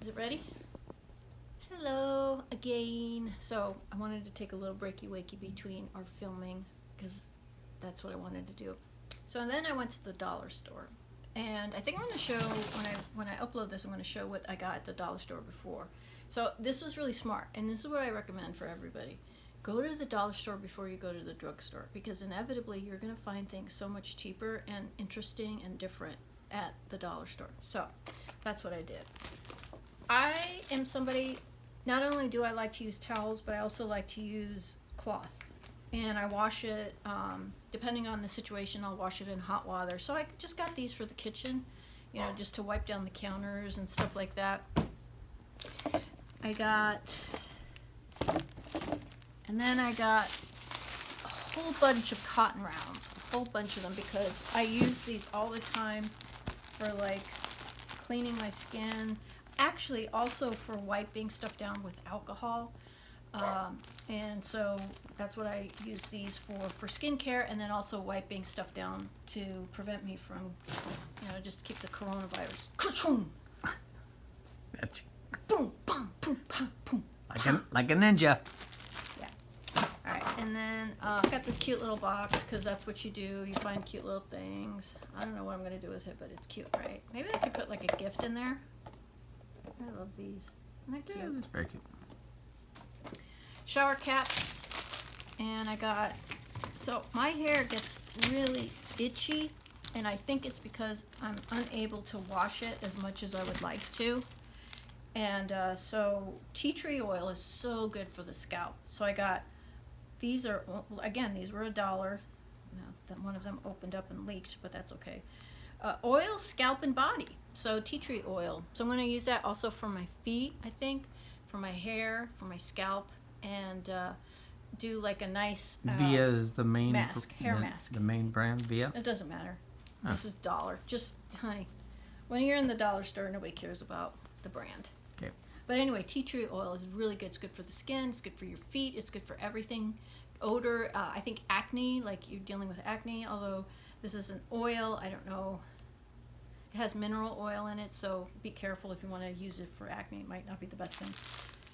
Is it ready? Hello again. So I wanted to take a little breaky wakey between our filming because that's what I wanted to do. So then I went to the dollar store, and I think I'm going to show when I upload this. I'm going to show what I got at the dollar store before. So this was really smart, and this is what I recommend for everybody. Go to the dollar store before you go to the drugstore, because inevitably you're going to find things so much cheaper and interesting and different at the dollar store. So that's what I did. I am somebody, not only do I like to use towels, but I also like to use cloth. And I wash it, depending on the situation, I'll wash it in hot water. So I just got these for the kitchen, you know, just to wipe down the counters and stuff like that. I got, and then I got a whole bunch of cotton rounds, a whole bunch of them, because I use these all the time for like cleaning my skin. Actually, also for wiping stuff down with alcohol. And so that's what I use these for skincare, and then also wiping stuff down to prevent me from, you know, just to keep the coronavirus. Ka-choom! Gotcha. Boom, boom, boom, boom, boom. Like a ninja. Yeah. All right, and then I got this cute little box, because that's what you do. You find cute little things. I don't know what I'm going to do with it, but it's cute, right? Maybe I could put like a gift in there. I love these. Isn't that cute? Yeah, that's very cute. Shower caps, and I got, so my hair gets really itchy, and I think it's because I'm unable to wash it as much as I would like to. And so tea tree oil is so good for the scalp. So I got, these are, again, these were $1. Now, that one of them opened up and leaked, but that's okay. Oil, scalp, and body. So tea tree oil. So I'm going to use that also for my feet, I think, for my hair, for my scalp, and do like a nice Via is the main mask, hair mask. The main brand, Via. It doesn't matter. Oh. This is dollar. Just, honey, when you're in the dollar store, nobody cares about the brand. Okay. But anyway, tea tree oil is really good. It's good for the skin. It's good for your feet. It's good for everything. Odor. I think acne, like you're dealing with acne, although this is an oil. I don't know. It has mineral oil in it, so be careful if you want to use it for acne. It might not be the best thing.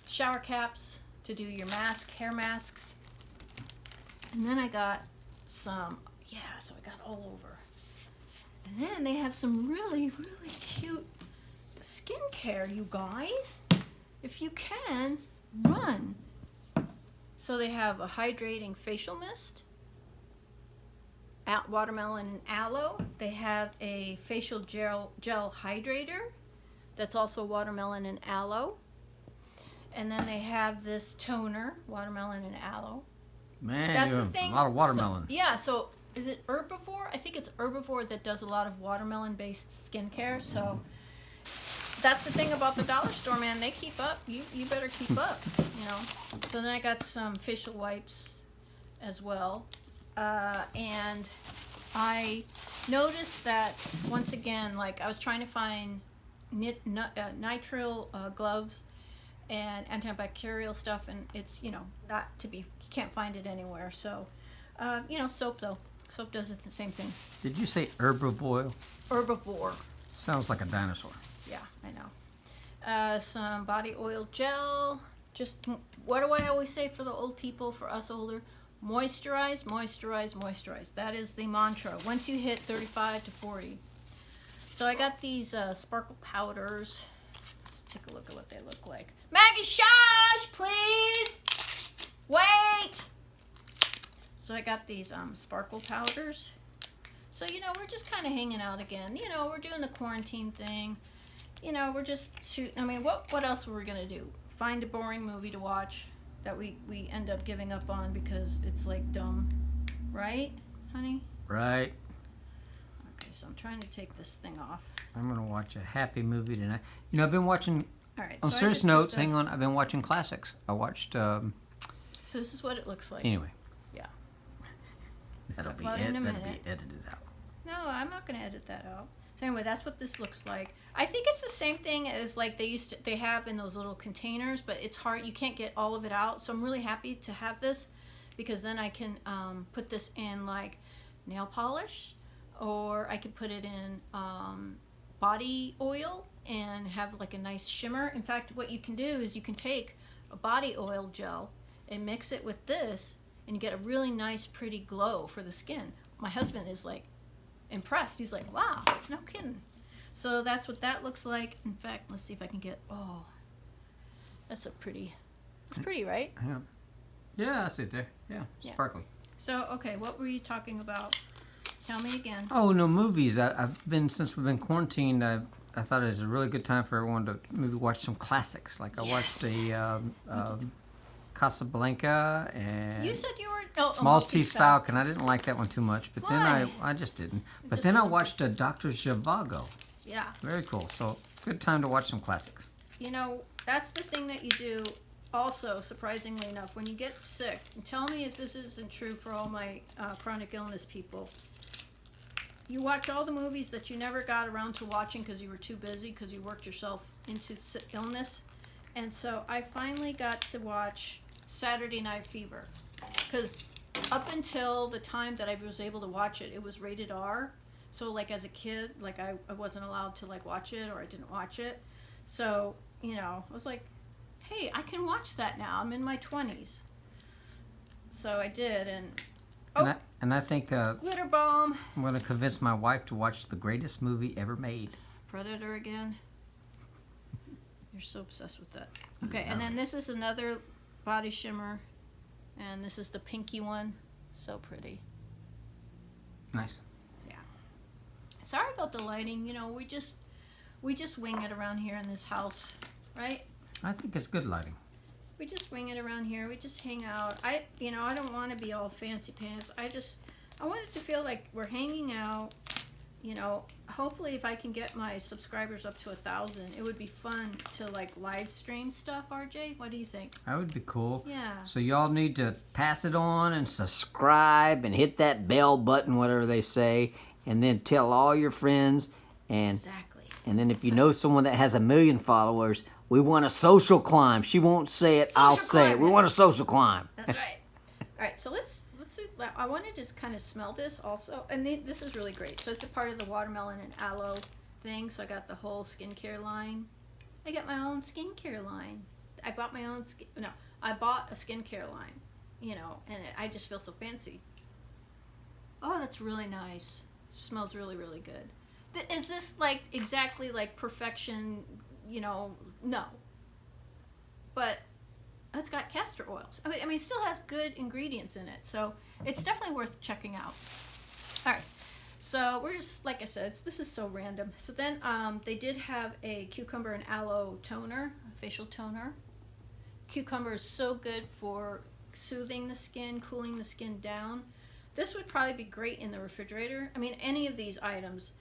Shower caps to do your mask, hair masks. And then I got some, so I got all over. And then they have some really, really cute skincare, you guys. If you can, run. So they have a hydrating facial mist, watermelon and aloe. They have a facial gel hydrator that's also watermelon and aloe. And then they have this toner, watermelon and aloe. Man, That's you're the thing. a lot of watermelon. So is it Herbivore? I think it's Herbivore that does a lot of watermelon-based skincare. So that's the thing about the dollar store, man. They keep up. You better keep up, you know. So then I got some facial wipes as well. And I noticed that, once again, like I was trying to find nitrile gloves and antibacterial stuff, and it's, you know, not to be, you can't find it anywhere. So, you know, soap though. Soap does it the same thing. Did you say Herbivore? Herbivore. Sounds like a dinosaur. Yeah, I know. Some body oil gel. Just, what do I always say for the old people, for us older? Moisturize, moisturize, moisturize. That is the mantra once you hit 35 to 40. So I got these sparkle powders. Let's take a look at what they look like. Maggie Shosh, please! Wait! So I got these sparkle powders. So, you know, we're just kind of hanging out again. You know, we're doing the quarantine thing. You know, we're just shooting. I mean, what else were we going to do? Find a boring movie to watch that we end up giving up on because it's like dumb. Right, honey? Right. Okay, so I'm trying to take this thing off. I'm going to watch a happy movie tonight. You know, I've been watching, All right, on so I serious just notes, took this. hang on, I've been watching classics. I watched, So this is what it looks like. anyway. Yeah. That'll be About in a That'll be minute. edited out. No, I'm not going to edit that out. So anyway, that's what this looks like. I think it's the same thing as like they have in those little containers, but it's hard. You can't get all of it out. So I'm really happy to have this, because then I can put this in like nail polish, or I could put it in body oil and have like a nice shimmer. In fact, what you can do is you can take a body oil gel and mix it with this, and you get a really nice, pretty glow for the skin. My husband is like impressed. He's like, wow, no kidding. So that's what that looks like. In fact, let's see if I can get, that's it's pretty, right? Yeah. Yeah, that's it there. Yeah, Yeah. sparkly. So, okay, what were you talking about? Tell me again. Oh, no, movies. Since we've been quarantined, I thought it was a really good time for everyone to maybe watch some classics. Like I watched Casablanca and You said you were Maltese Falcon. I didn't like that one too much, but then Why? I just didn't. But just then I wasn't- watched Dr. Zhivago. Yeah. Very cool. So good time to watch some classics. You know, that's the thing that you do also, surprisingly enough, when you get sick. And tell me if this isn't true for all my chronic illness people. You watch all the movies that you never got around to watching because you were too busy, because you worked yourself into illness. And so I finally got to watch Saturday Night Fever. Because up until the time that I was able to watch it, it was rated R. So like as a kid, like I wasn't allowed to like watch it, or I didn't watch it. So, you know, I was like, hey, I can watch that now. I'm in my 20s. So I did, and I think glitter bomb. I'm going to convince my wife to watch the greatest movie ever made. Predator again. You're so obsessed with that. Okay, and then this is another body shimmer, and this is the pinky one. So pretty. Nice. Sorry about the lighting. You know, we just wing it around here in this house, right? I think it's good lighting. We just wing it around here. We just hang out. I don't want to be all fancy pants. I want it to feel like we're hanging out. You know, hopefully if I can get my subscribers up to 1,000, it would be fun to like live stream stuff. RJ, what do you think? That would be cool. Yeah. So y'all need to pass it on and subscribe and hit that bell button, whatever they say, and then tell all your friends. And Exactly. and then if you know someone that has 1 million followers, we want a social climb. She won't say it. I'll say it. We want a social climb. That's right. All right, so let's see. I want to just kind of smell this also, and this is really great. So it's a part of the watermelon and aloe thing. So I got the whole skincare line. I got my own skincare line. I bought my own I bought a skincare line. You know, and I just feel so fancy. Oh, that's really nice. Smells really, really good. Is this like exactly like perfection? You know, no. But it's got castor oils. I mean, it still has good ingredients in it, so it's definitely worth checking out. All right, so we're just, like I said, this is so random. So then they did have a cucumber and aloe toner, a facial toner. Cucumber is so good for soothing the skin, cooling the skin down. This would probably be great in the refrigerator. I mean, any of these items.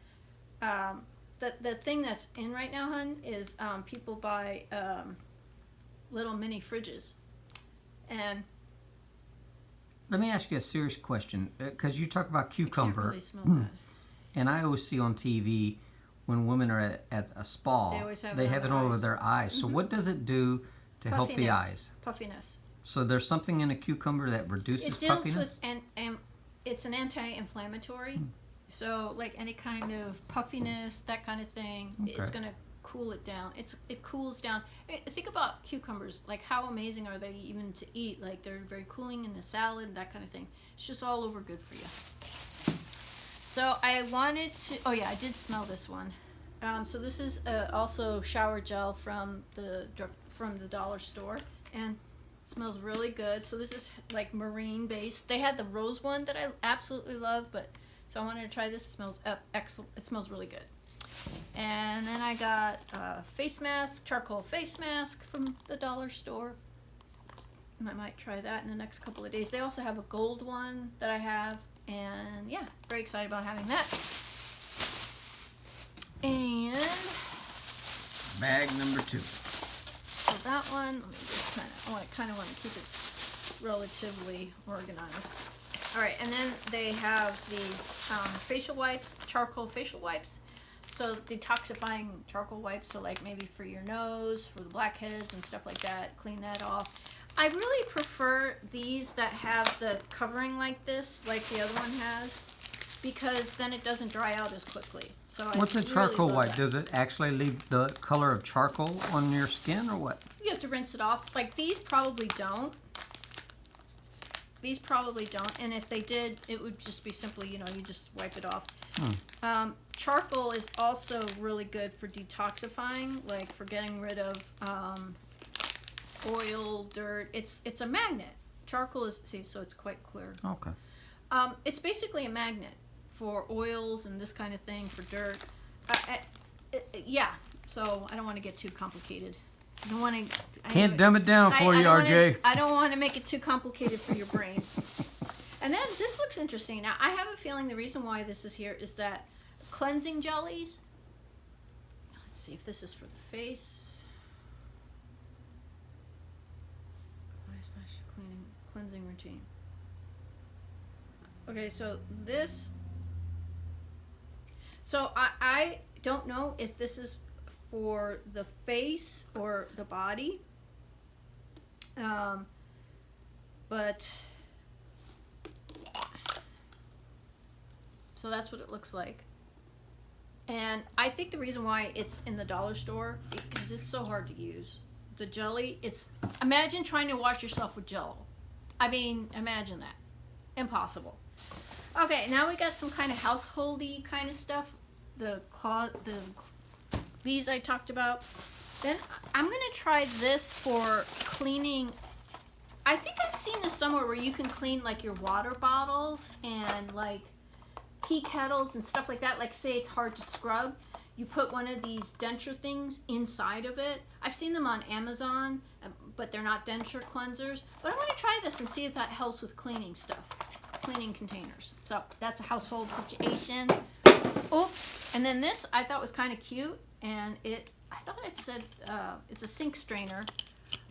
The thing that's in right now, hun, is people buy little mini fridges. And Let me ask you a serious question, because you talk about I can't cucumber, really smell that. and I always see on TV when women are at a spa, They always have they it on have it their all over eyes. their eyes. So what does it do to help the Puffiness. eyes? Puffiness. So there's something in a cucumber that reduces It deals puffiness? with, and it's an anti-inflammatory. So like any kind of puffiness, that kind of thing, it's Okay. gonna cool it down. It cools down. Think about cucumbers. Like how amazing are they even to eat? Like they're very cooling in the salad, that kind of thing. It's just all over good for you. So I wanted to. Oh yeah, I did smell this one. So this is also shower gel from the dollar store, and it smells really good. So this is like marine based. They had the rose one that I absolutely love, but so I wanted to try this. It smells excellent. It smells really good. And then I got a face mask, charcoal face mask from the dollar store. And I might try that in the next couple of days. They also have a gold one that I have. And yeah, very excited about having that. And Bag number 2. so that one, let me just kind of want to keep it relatively organized. All right, and then they have these facial wipes, charcoal facial wipes. So detoxifying charcoal wipes, so like maybe for your nose, for the blackheads and stuff like that, clean that off. I really prefer these that have the covering like this, like the other one has, because then it doesn't dry out as quickly. So What's I a charcoal really love white? that. Does it actually leave the color of charcoal on your skin or what? You have to rinse it off. Like these probably don't. These probably don't, and if they did, it would just be simply, you just wipe it off. Charcoal is also really good for detoxifying, like for getting rid of oil, dirt. It's a magnet. Charcoal is, see, so it's quite clear. Okay. It's basically a magnet for oils and this kind of thing, for dirt. Yeah, so I don't want to get too complicated. I don't want to. Can't dumb it down for you, RJ. I don't want to make it too complicated for your brain. And then this looks interesting. Now, I have a feeling the reason why this is here is that cleansing jellies. Let's see if this is for the face. Cleansing routine. Okay, so this. So I don't know if this is for the face or the body. But so that's what it looks like. And I think the reason why it's in the dollar store is because it's so hard to use. The jelly, imagine trying to wash yourself with Jello. I mean, imagine that. Impossible. Okay, now we got some kind of householdy kind of stuff. These I talked about. Then I'm gonna try this for cleaning. I think I've seen this somewhere where you can clean like your water bottles and like tea kettles and stuff like that. Like say it's hard to scrub, you put one of these denture things inside of it. I've seen them on Amazon, but they're not denture cleansers. But I want to try this and see if that helps with cleaning stuff, cleaning containers. So that's a household situation. Oops. And then this I thought was kind of cute, and I thought it said it's a sink strainer.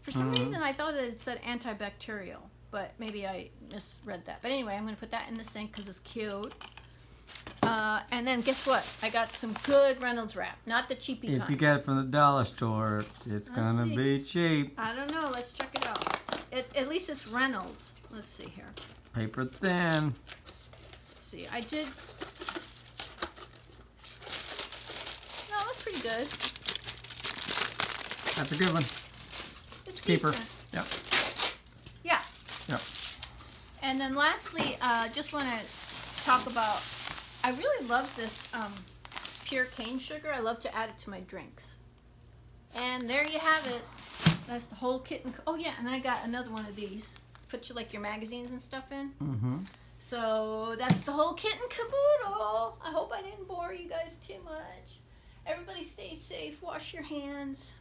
For some reason I thought that it said antibacterial, but maybe I misread that. But anyway, I'm going to put that in the sink because it's cute. And then guess what? I got some good Reynolds Wrap, not the cheapy kind. If you get it from the dollar store, it's going to be cheap. I don't know. Let's check it out. At least it's Reynolds. Let's see here. Paper thin. Let's see. I did. No, that's pretty good. That's a good one. It's Keeper. decent. Yep. Yeah. Yep. And then lastly, just want to talk about, I really love this pure cane sugar. I love to add it to my drinks. And there you have it. That's the whole kit. Oh yeah, and I got another one of these. Put your magazines and stuff in. Mm-hmm. So that's the whole kit and caboodle. I hope I didn't bore you guys too much. Everybody stay safe. Wash your hands.